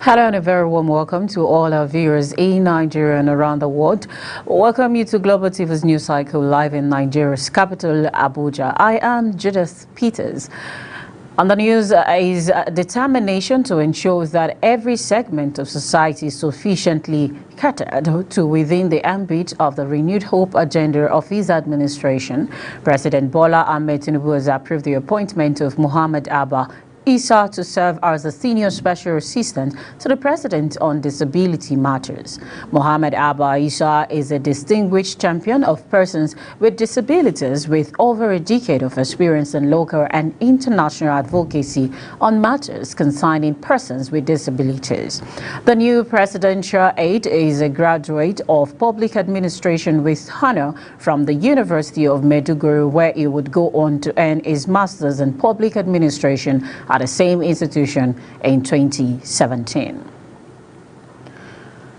Hello and a very warm welcome to all our viewers in Nigeria and around the world. Welcome you to Global TV's news cycle live in Nigeria's capital, Abuja. I am Judith Peters. On the news is determination to ensure that every segment of society is sufficiently catered to within the ambit of the renewed hope agenda of his administration. President Bola Ahmed Tinubu has approved the appointment of Muhammad Abba Isa to serve as a senior special assistant to the president on disability matters. Mohamed Abba Isa is a distinguished champion of persons with disabilities with over a decade of experience in local and international advocacy on matters concerning persons with disabilities. The new presidential aide is a graduate of public administration with honor from the University of Maiduguri, where he would go on to earn his master's in public administration at the same institution in 2017.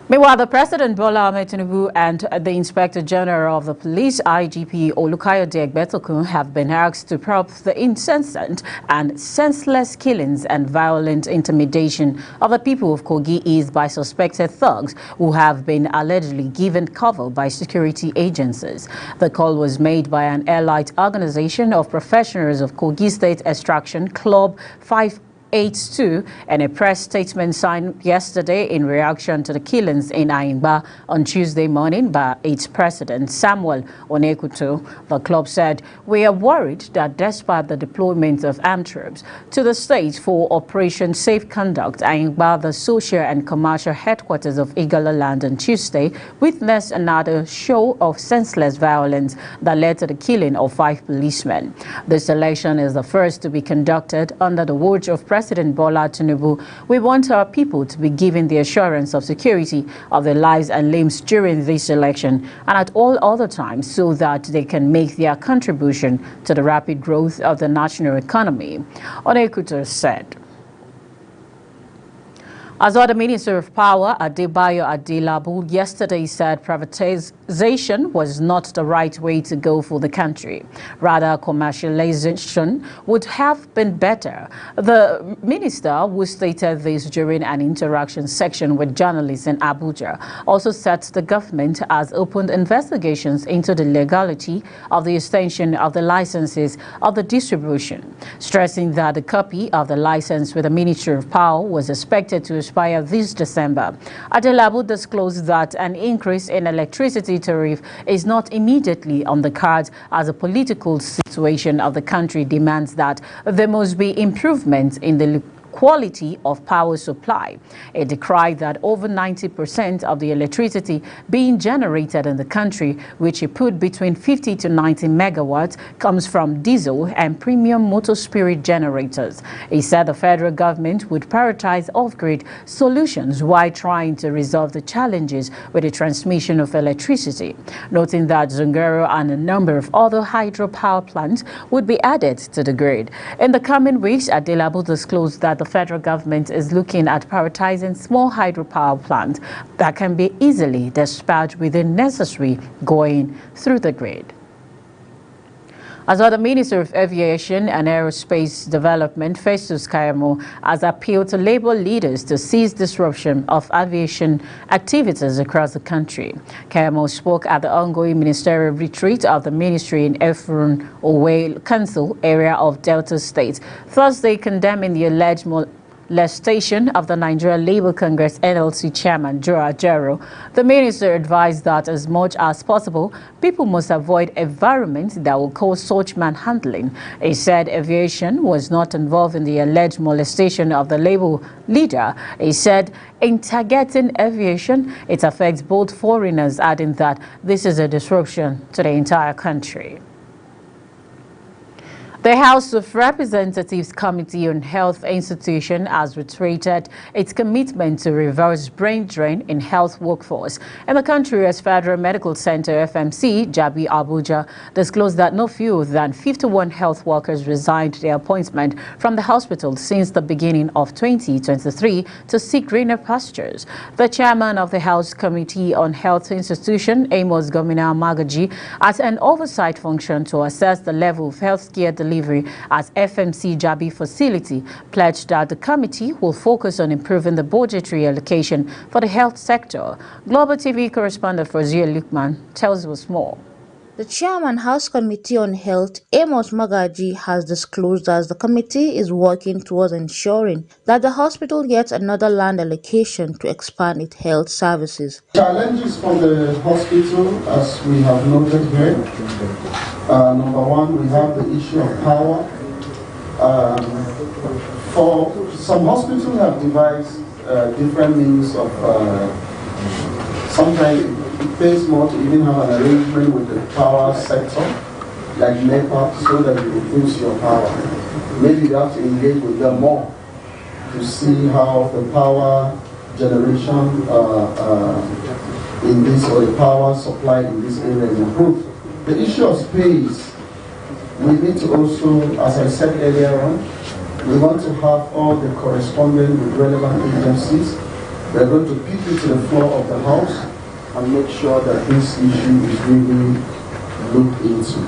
Meanwhile, the President Bola Ahmed Tinubu and the Inspector General of the Police, IGP Olukayode Egbetokun, have been asked to probe the incessant and senseless killings and violent intimidation of the people of Kogi East by suspected thugs who have been allegedly given cover by security agencies. The call was made by an allied organization of professionals of Kogi State Extraction Club 582 and a press statement signed yesterday in reaction to the killings in Ayingba on Tuesday morning by its president, Samuel Onekuto. The club said, "We are worried that despite the deployment of armed troops to the state for Operation Safe Conduct, Ayingba, the social and commercial headquarters of Igala Land on Tuesday, witnessed another show of senseless violence that led to the killing of 5 policemen. This election is the first to be conducted under the watch of President Bola Tinubu. We want our people to be given the assurance of security of their lives and limbs during this election and at all other times so that they can make their contribution to the rapid growth of the national economy," Onekuto said. As the Minister of Power, Adebayo Adelabu, yesterday said privatization was not the right way to go for the country. Rather, commercialization would have been better. The minister, who stated this during an interaction section with journalists in Abuja, also said the government has opened investigations into the legality of the extension of the licenses of the distribution, stressing that the copy of the license with the Ministry of Power was expected to expire this December. Adelabu disclosed that an increase in electricity tariff is not immediately on the cards as the political situation of the country demands that there must be improvements in the quality of power supply. It decried that over 90% of the electricity being generated in the country, which it put between 50 to 90 megawatts, comes from diesel and premium motor spirit generators. He said the federal government would prioritize off-grid solutions while trying to resolve the challenges with the transmission of electricity, noting that Zungero and a number of other hydropower plants would be added to the grid. In the coming weeks, Adelabu disclosed that the federal government is looking at prioritizing small hydropower plants that can be easily dispatched within necessary going through the grid. As the Minister of Aviation and Aerospace Development, Festus Keyamo, has appealed to labor leaders to cease disruption of aviation activities across the country. Keyamo spoke at the ongoing ministerial retreat of the ministry in Efurun Owe Council area of Delta State, Thursday, condemning the alleged molestation of the Nigeria Labour Congress NLC chairman Joe Ajero. The minister advised that as much as possible, people must avoid environments that will cause such manhandling. He said aviation was not involved in the alleged molestation of the Labour leader. He said in targeting aviation, it affects both foreigners, adding that this is a disruption to the entire country. The House of Representatives Committee on Health Institution has reiterated its commitment to reverse brain drain in health workforce. In the country, as Federal Medical Center FMC, Jabi Abuja, disclosed that no fewer than 51 health workers resigned their appointment from the hospital since the beginning of 2023 to seek greener pastures. The chairman of the House Committee on Health Institution, Amos Gomina Magaji, has an oversight function to assess the level of health care delivery delivery at FMC Jabi facility, pledged that the committee will focus on improving the budgetary allocation for the health sector. Global TV correspondent Fauziya Lukman tells us more. The Chairman House Committee on Health, Amos Magaji, has disclosed that the committee is working towards ensuring that the hospital gets another land allocation to expand its health services. Challenges from the hospital, as we have noted here. Number one, we have the issue of power. For some hospitals have devised different means of sometimes it pays more to even have an arrangement with the power sector, like NEPA, so that you reduce your power. Maybe you have to engage with them more to see how the power generation in this, or the power supply in this area is improved. The issue of space, we need to also, as I said earlier on, we want to have all the correspondence with relevant agencies. We're going to pick it to the floor of the House and make sure that this issue is really looked into.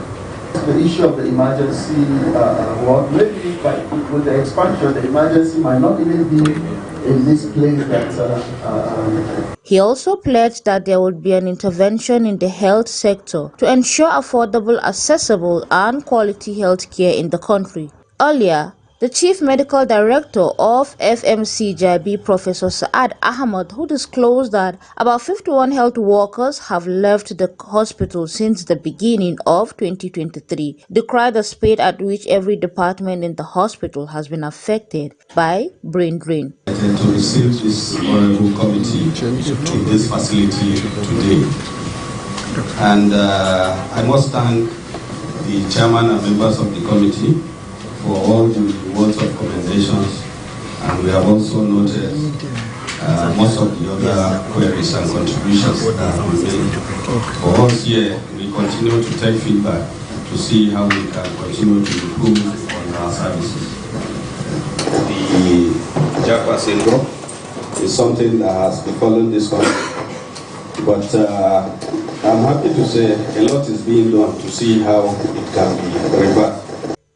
The issue of the emergency ward, maybe with the expansion, the emergency might not even be in this place that... He also pledged that there would be an intervention in the health sector to ensure affordable, accessible and quality health care in the country. Earlier, the Chief Medical Director of FMC Jabi, Professor Saad Ahmad, who disclosed that about 51 health workers have left the hospital since the beginning of 2023, decried the speed at which every department in the hospital has been affected by brain drain. To receive this honorable committee in this facility today. And I must thank the chairman and members of the committee for all the words of commendations, and we have also noted most of the other queries and contributions that have been made. For us here, we continue to take feedback to see how we can continue to improve on our services. The Japa syndrome is something that has befallen this country, but I'm happy to say a lot is being done to see how it can be reversed.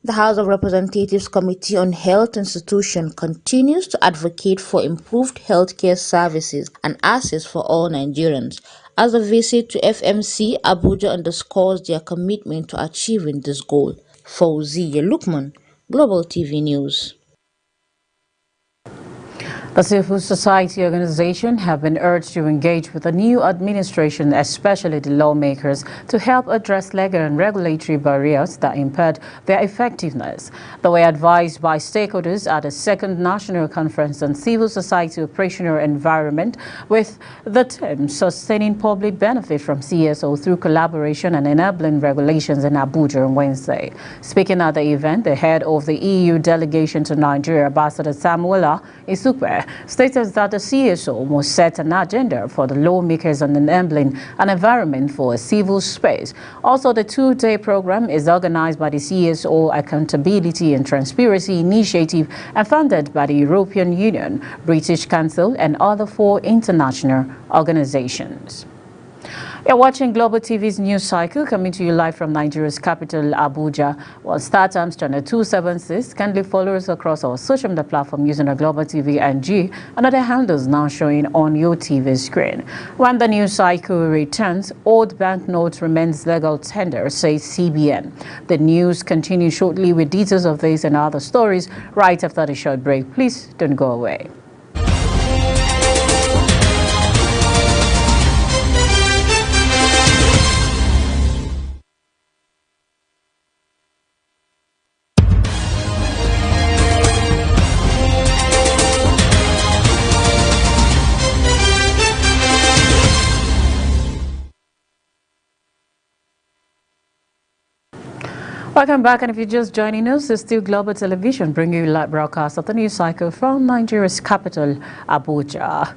The House of Representatives Committee on Health Institutions continues to advocate for improved healthcare services and access for all Nigerians. As a visit to FMC, Abuja underscores their commitment to achieving this goal. Fauziya Lukman, Global TV News. The civil society organizations have been urged to engage with the new administration, especially the lawmakers, to help address legal and regulatory barriers that impede their effectiveness. They were advised by stakeholders at the second National Conference on Civil Society Operational Environment with the theme Sustaining Public Benefit from CSO through Collaboration and Enabling Regulations in Abuja on Wednesday. Speaking at the event, the head of the EU delegation to Nigeria, Ambassador Samuela Isukwe, stated that the CSO must set an agenda for the lawmakers on enabling an environment for a civil space. Also, the two-day program is organized by the CSO Accountability and Transparency Initiative and funded by the European Union, British Council, and other 4 international organizations. You're watching Global TV's news cycle, coming to you live from Nigeria's capital, Abuja. While StarTimes channel 276, kindly follow us across our social media platform using our Global TV NG and other handles now showing on your TV screen. When the news cycle returns, old banknotes remains legal tender, says CBN. The news continues shortly with details of this and other stories right after the short break. Please don't go away. Welcome back, and if you're just joining us, it's still Global Television bringing you live broadcast of the news cycle from Nigeria's capital, Abuja.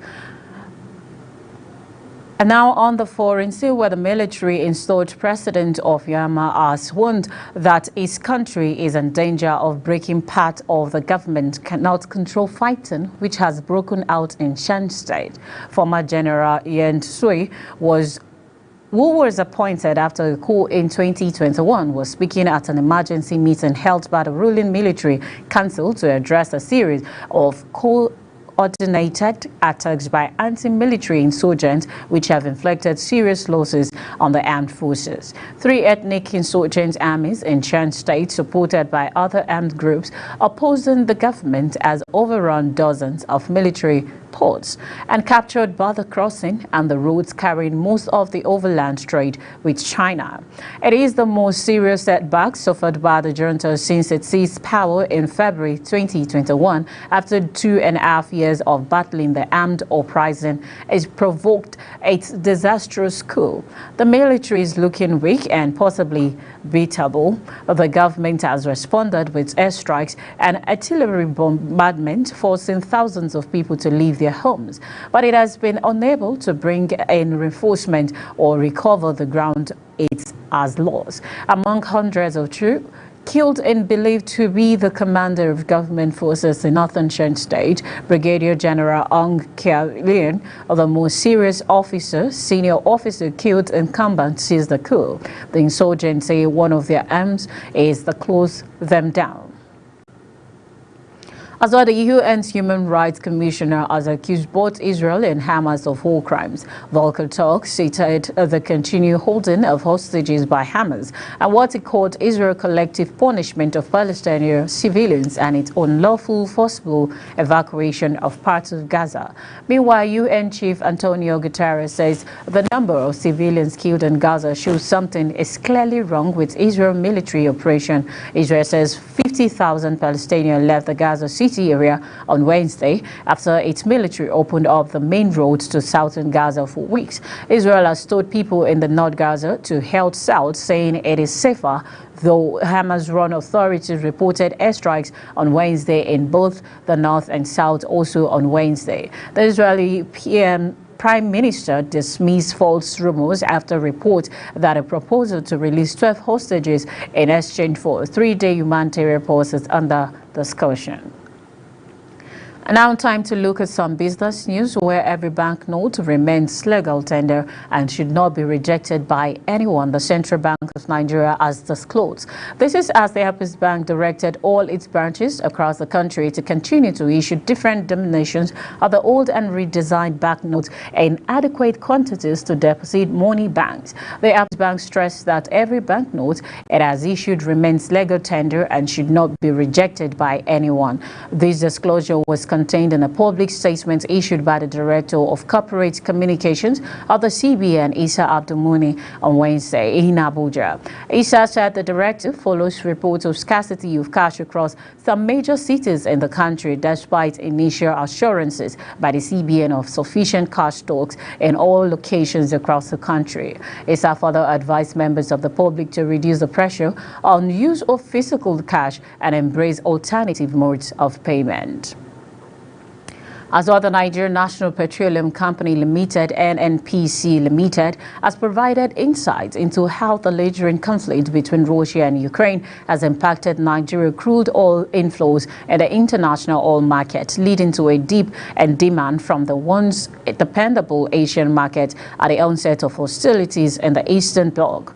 And now on the foreign scene, where the military-installed president of Myanmar has warned that his country is in danger of breaking part of the government cannot control fighting, which has broken out in Shan State. Former General Yen Sui was who was appointed after a coup in 2021, was speaking at an emergency meeting held by the ruling military council to address a series of coordinated attacks by anti-military insurgents which have inflicted serious losses on the armed forces. 3 ethnic insurgent armies in Shan State, supported by other armed groups opposing the government, has overrun dozens of military ports and captured border crossing and the roads carrying most of the overland trade with China. It is the most serious setback suffered by the junta since it seized power in February 2021 after 2.5 years of battling the armed uprising. It provoked a disastrous coup. The military is looking weak and possibly beatable. The government has responded with airstrikes and artillery bombardment, forcing thousands of people to leave their homes, but it has been unable to bring in reinforcement or recover the ground it has lost. Among hundreds of troops killed and believed to be the commander of government forces in Northern Shan State, Brigadier General Ong Kia Lien, the most serious senior officer killed in combat since the coup. The insurgents say one of their aims is to close them down. As well, the UN's Human Rights Commissioner has accused both Israel and Hamas of war crimes. Volker Turk cited the continued holding of hostages by Hamas and what he called Israel's collective punishment of Palestinian civilians and its unlawful forcible evacuation of parts of Gaza. Meanwhile, UN Chief Antonio Guterres says the number of civilians killed in Gaza shows something is clearly wrong with Israel's military operation. Israel says 50,000 Palestinians left the Gaza City area on Wednesday after its military opened up the main roads to southern Gaza for weeks. Israel has told people in the North Gaza to head south, saying it is safer, though Hamas-run authorities reported airstrikes on Wednesday in both the north and south also on Wednesday. The Israeli Prime Minister dismissed false rumors after reports that a proposal to release 12 hostages in exchange for a 3-day humanitarian pause is under discussion. And now time to look at some business news where every banknote remains legal tender and should not be rejected by anyone, the Central Bank of Nigeria has disclosed. This is as the Apis Bank directed all its branches across the country to continue to issue different denominations of the old and redesigned banknotes in adequate quantities to deposit money banks. The Apis Bank stressed that every banknote it has issued remains legal tender and should not be rejected by anyone. This disclosure was contained in a public statement issued by the Director of Corporate Communications of the CBN, Isa Abdulmuni, on Wednesday in Abuja. Isa said the directive follows reports of scarcity of cash across some major cities in the country, despite initial assurances by the CBN of sufficient cash stocks in all locations across the country. Isa further advised members of the public to reduce the pressure on use of physical cash and embrace alternative modes of payment. As well, the Nigerian National Petroleum Company Limited, NNPC Limited, has provided insights into how the belligerent conflict between Russia and Ukraine has impacted Nigeria crude oil inflows in the international oil market, leading to a dip in demand from the once dependable Asian market at the onset of hostilities in the Eastern Bloc.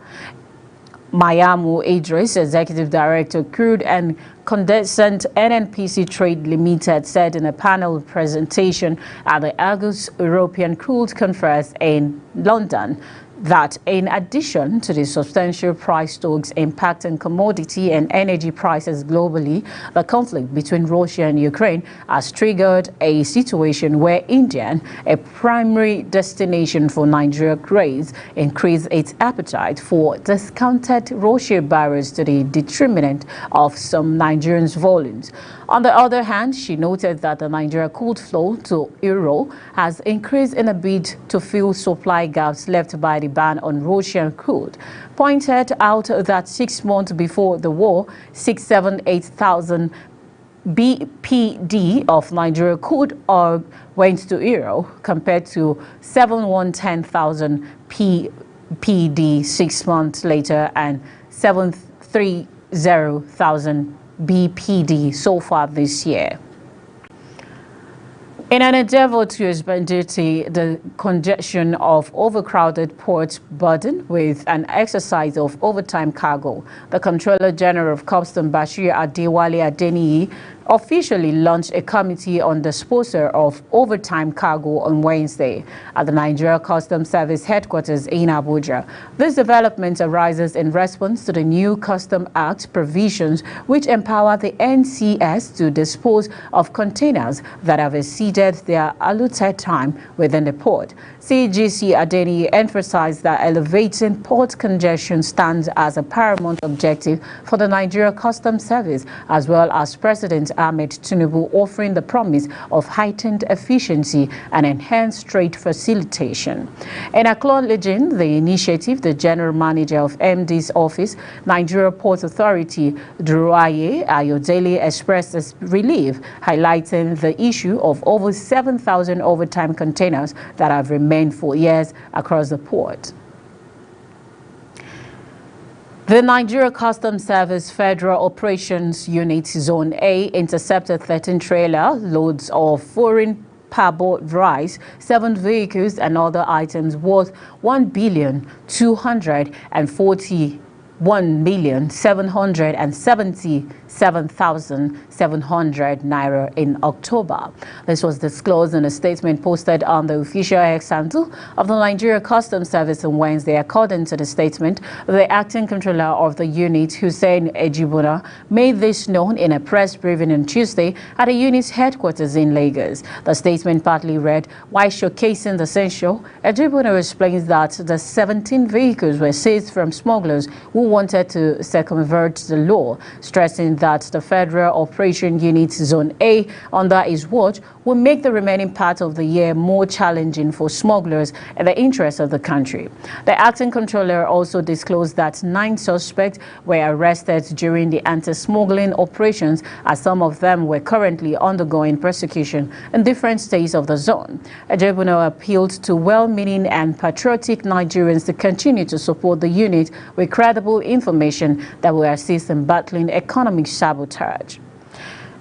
Mayamu Idris, Executive Director, Crude and Condensate NNPC Trade Limited, said in a panel presentation at the August European Crude Conference in London that in addition to the substantial price talks impacting commodity and energy prices globally, the conflict between Russia and Ukraine has triggered a situation where India, a primary destination for Nigeria grains, increased its appetite for discounted Russian barrels to the detriment of some Nigerians' volumes. On the other hand, she noted that the Nigeria crude flow to Europe has increased in a bid to fill supply gaps left by the ban on Russian crude. Pointed out that 6 months before the war, 678,000 BPD of Nigeria crude oil went to Europe compared to 710,000 BPD 6 months later and 730,000 BPD so far this year. In an endeavor to expedite the congestion of overcrowded ports burden with an exercise of overtime cargo, the Comptroller General of Customs Bashir Adewale Adeniyi officially launched a committee on disposal of overtime cargo on Wednesday at the Nigeria Customs Service headquarters in Abuja. This development arises in response to the new Customs Act provisions which empower the NCS to dispose of containers that have exceeded their allotted time within the port. CGC Adeniyi emphasized that elevating port congestion stands as a paramount objective for the Nigeria Customs Service, as well as President Ahmed Tinubu offering the promise of heightened efficiency and enhanced trade facilitation. In acknowledging the initiative, the General Manager of MD's office, Nigeria Port Authority, Duruaye Ayodele, expresses relief, highlighting the issue of over 7,000 overtime containers that have remained for years across the port. The Nigeria Customs Service Federal Operations Unit Zone A intercepted 13 trailer loads of foreign parboiled rice, 7 vehicles and other items worth 1,241,777,700 naira in October. This was disclosed in a statement posted on the official X handle of the Nigeria Customs Service on Wednesday. According to the statement, the acting controller of the unit, Hussein Ejibuna, made this known in a press briefing on Tuesday at the unit's headquarters in Lagos. The statement partly read, while showcasing the censure, Ejibuna explains that the 17 vehicles were seized from smugglers who wanted to circumvent the law, stressing that the Federal Operation Unit Zone A under his watch will make the remaining part of the year more challenging for smugglers in the interest of the country. The acting controller also disclosed that 9 suspects were arrested during the anti-smuggling operations, as some of them were currently undergoing prosecution in different states of the zone. Ejibuna appealed to well-meaning and patriotic Nigerians to continue to support the unit with credible information that will assist in battling economic sabotage.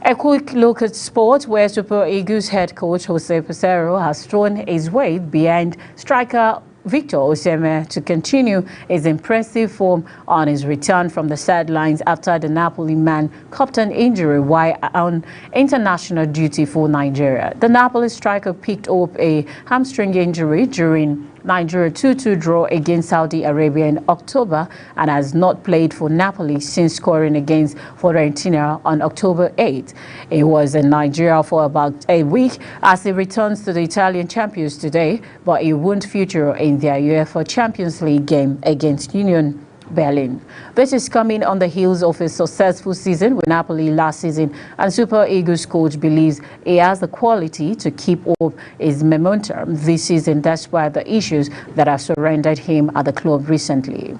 A quick look at sport, where Super Eagles head coach Jose Peseiro has thrown his weight behind striker Victor Osimhen to continue his impressive form on his return from the sidelines after the Napoli man copped an injury while on international duty for Nigeria. The Napoli striker picked up a hamstring injury during Nigeria 2-2 draw against Saudi Arabia in October and has not played for Napoli since scoring against Fiorentina on October 8. He was in Nigeria for about a week as he returns to the Italian champions today, but he won't feature in their UEFA Champions League game against Union Berlin. This is coming on the heels of a successful season with Napoli last season, and Super Eagles coach believes he has the quality to keep up his momentum this season despite the issues that have surrounded him at the club recently.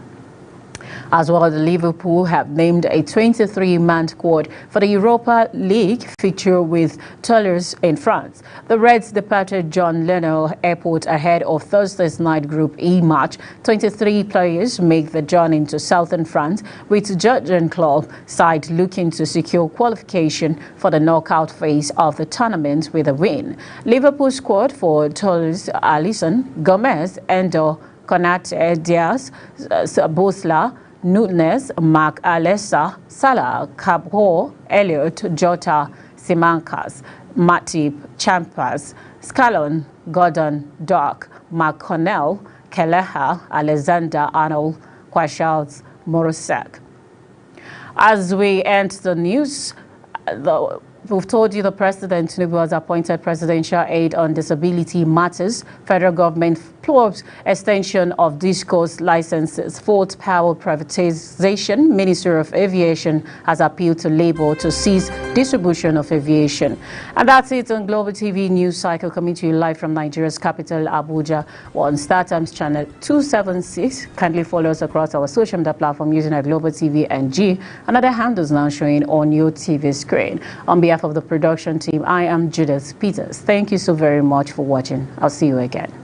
As well, the Liverpool have named a 23-man squad for the Europa League fixture with Toulouse in France. The Reds departed John Lennon Airport ahead of Thursday's night Group E match. 23 players make the journey to southern France, with Jurgen Klopp side looking to secure qualification for the knockout phase of the tournament with a win. Liverpool squad for Toulouse: Alisson, Gomez, Endo, Konate, Diaz, Bosla, Nunes, Mark Alessa, Salah, Cabral, Elliott, Jota, Simancas, Matip, Champas, Scallon, Gordon, Dock, Mark Cornell, Kelleher, Alexander Arnold, Quashals, Morosek. As we end the news, we've told you the President Tinubu has appointed Presidential Aide on Disability Matters. Federal government probes extension of discourse licenses. Fourth power privatization. Minister of Aviation has appealed to Labour to cease distribution of aviation. And that's it on Global TV News Cycle, coming to you live from Nigeria's capital, Abuja, on StarTimes channel 276. Kindly follow us across our social media platform using our Global TV NG and other handles now showing on your TV screen. On behalf of the production team, I am Judith Peters. Thank you so very much for watching. I'll see you again.